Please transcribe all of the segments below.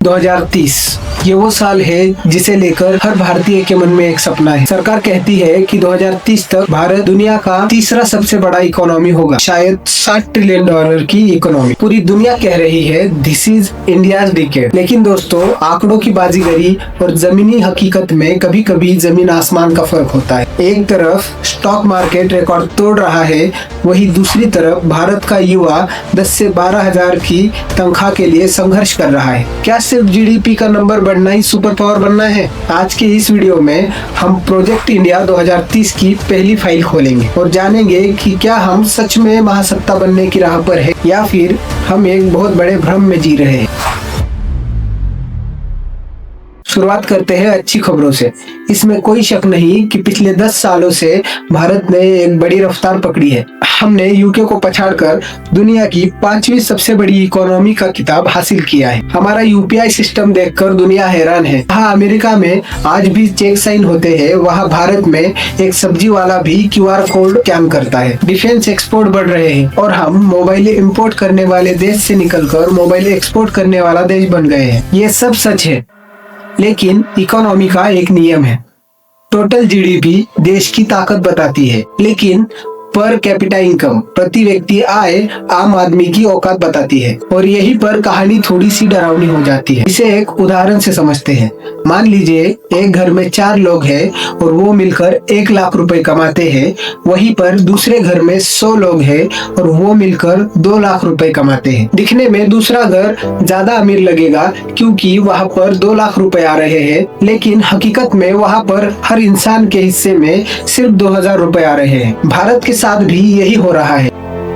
2030 ये वो साल है जिसे लेकर हर भारतीय के मन में एक सपना है। सरकार कहती है कि 2030 तक भारत दुनिया का तीसरा सबसे बड़ा इकोनॉमी होगा, शायद $60 ट्रिलियन की इकोनॉमी। पूरी दुनिया कह रही है दिस इज इंडियाज डिकेड। लेकिन दोस्तों, आंकड़ों की बाजीगरी और जमीनी हकीकत में कभी कभी जमीन आसमान का फर्क होता है। एक तरफ स्टॉक मार्केट रिकॉर्ड तोड़ रहा है, वही दूसरी तरफ भारत का युवा 10 से 12 हजार की तनख्वाह के लिए संघर्ष कर रहा है। क्या सिर्फ जीडीपी का नंबर बढ़ना ही सुपर पावर बनना है? आज के इस वीडियो में हम प्रोजेक्ट इंडिया 2030 की पहली फाइल खोलेंगे और जानेंगे कि क्या हम सच में महासत्ता बनने की राह पर है या फिर हम एक बहुत बड़े भ्रम में जी रहे हैं। शुरुआत करते हैं अच्छी खबरों से। इसमें कोई शक नहीं कि पिछले 10 सालों से भारत ने एक बड़ी रफ्तार पकड़ी है। हमने यूके को पछाड़कर दुनिया की 5वीं सबसे बड़ी इकोनॉमी का खिताब हासिल किया है। हमारा यूपीआई सिस्टम देखकर दुनिया हैरान है। जहाँ अमेरिका में आज भी चेक साइन होते हैं, वहाँ भारत में एक सब्जी वाला भी QR कोड स्कैन करता है। डिफेंस एक्सपोर्ट बढ़ रहे हैं और हम मोबाइल इंपोर्ट करने वाले देश से निकलकर मोबाइल एक्सपोर्ट करने वाला देश बन गए हैं। ये सब सच है, लेकिन इकोनॉमी का एक नियम है। टोटल जीडीपी देश की ताकत बताती है, लेकिन पर कैपिटा इनकम, प्रति व्यक्ति आय, आम आदमी की औकात बताती है। और यही पर कहानी थोड़ी सी डरावनी हो जाती है। इसे एक उदाहरण से समझते हैं। मान लीजिए एक घर में 4 लोग हैं और वो मिलकर 1 लाख रुपए कमाते हैं। वहीं पर दूसरे घर में 100 लोग हैं और वो मिलकर 2 लाख रुपए कमाते हैं। दिखने में दूसरा घर ज्यादा अमीर लगेगा क्योंकि वहाँ पर 2 लाख रुपए आ रहे हैं, लेकिन हकीकत में वहाँ पर हर इंसान के हिस्से में सिर्फ 2000 रुपए आ रहे हैं। भारत के साथ भी यही हो रहा है।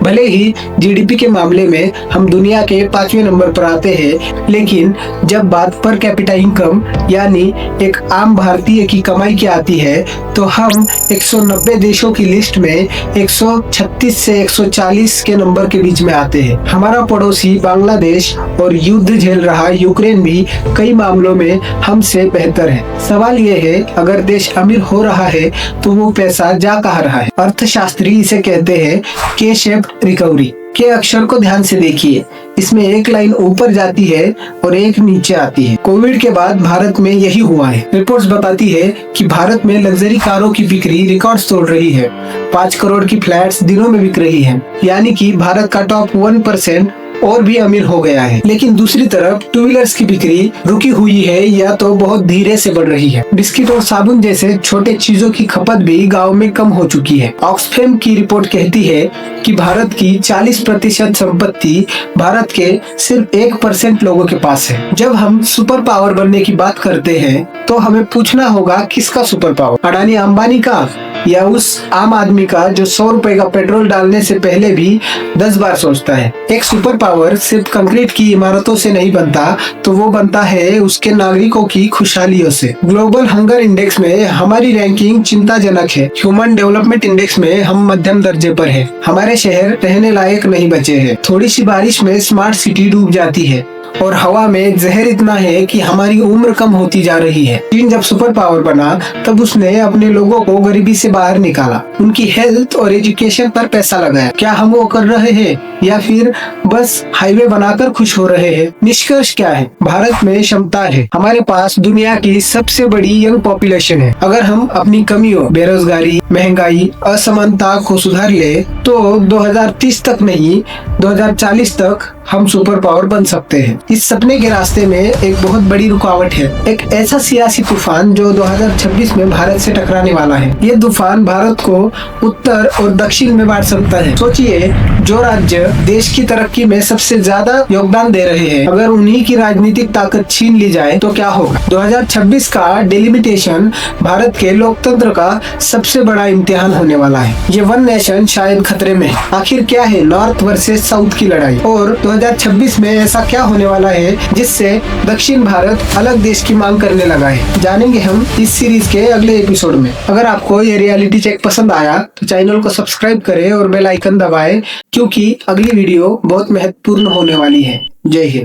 भले ही जीडीपी के मामले में हम दुनिया के 5वें नंबर पर आते हैं, लेकिन जब बात पर कैपिटा इनकम यानी एक आम भारतीय की कमाई की आती है तो हम 190 देशों की लिस्ट में 136 से 140 के नंबर के बीच में आते हैं। हमारा पड़ोसी बांग्लादेश और युद्ध झेल रहा यूक्रेन भी कई मामलों में हमसे बेहतर है। सवाल ये है, अगर देश अमीर हो रहा है तो वो पैसा जा कहाँ रहा है? अर्थशास्त्री इसे कहते हैं के शेप्ड रिकवरी। के अक्षर को ध्यान से देखिए, इसमें एक लाइन ऊपर जाती है और एक नीचे आती है। कोविड के बाद भारत में यही हुआ है। रिपोर्ट्स बताती है कि भारत में लग्जरी कारों की बिक्री रिकॉर्ड्स तोड़ रही है। 5 करोड़ की फ्लैट्स दिनों में बिक रही है, यानी कि भारत का टॉप 1% और भी अमीर हो गया है। लेकिन दूसरी तरफ 2 व्हीलर्स की बिक्री रुकी हुई है या तो बहुत धीरे से बढ़ रही है। बिस्किट और साबुन जैसे छोटे चीजों की खपत भी गांव में कम हो चुकी है। ऑक्सफैम की रिपोर्ट कहती है कि भारत की 40% संपत्ति भारत के सिर्फ 1% लोगों के पास है। जब हम सुपर पावर बनने की बात करते हैं तो हमें पूछना होगा, किसका सुपर पावर? अडानी अंबानी का या उस आम आदमी का जो 100 रुपए का पेट्रोल डालने से पहले भी 10 बार सोचता है? एक सुपर पावर सिर्फ कंक्रीट की इमारतों से नहीं बनता, तो वो बनता है उसके नागरिकों की खुशहालियों से। ग्लोबल हंगर इंडेक्स में हमारी रैंकिंग चिंताजनक है। ह्यूमन डेवलपमेंट इंडेक्स में हम मध्यम दर्जे पर है। हमारे शहर रहने लायक नहीं बचे हैं। थोड़ी सी बारिश में स्मार्ट सिटी डूब जाती है और हवा में जहर इतना है कि हमारी उम्र कम होती जा रही है। चीन जब सुपर पावर बना तब उसने अपने लोगों को गरीबी से बाहर निकाला, उनकी हेल्थ और एजुकेशन पर पैसा लगाया। क्या हम वो कर रहे हैं या फिर बस हाईवे बनाकर खुश हो रहे हैं? निष्कर्ष क्या है? भारत में क्षमता है। हमारे पास दुनिया की सबसे बड़ी यंग पॉपुलेशन है। अगर हम अपनी कमियों, बेरोजगारी, महंगाई, असमानता को सुधार ले तो 2030 तक नहीं, 2040 तक हम सुपर पावर बन सकते हैं। इस सपने के रास्ते में एक बहुत बड़ी रुकावट है, एक ऐसा सियासी तूफान जो 2026 में भारत से टकराने वाला है। ये तूफान भारत को उत्तर और दक्षिण में बांट सकता है। सोचिए, जो राज्य देश की तरक्की में सबसे ज्यादा योगदान दे रहे हैं, अगर उन्हीं की राजनीतिक ताकत छीन ली जाए तो क्या होगा? 2026 का डिलिमिटेशन भारत के लोकतंत्र का सबसे बड़ा इम्तिहान होने वाला है। ये वन नेशन शायद खतरे में है। आखिर क्या है नॉर्थ वर्सेस साउथ की लड़ाई? और 2026 में ऐसा क्या होने वाला है जिससे दक्षिण भारत अलग देश की मांग करने लगा है? जानेंगे हम इस सीरीज के अगले एपिसोड में। अगर आपको ये रियलिटी चेक पसंद आया तो चैनल को सब्सक्राइब करें और बेल आइकन दबाएं, क्योंकि अगली वीडियो बहुत महत्वपूर्ण होने वाली है। जय हिंद।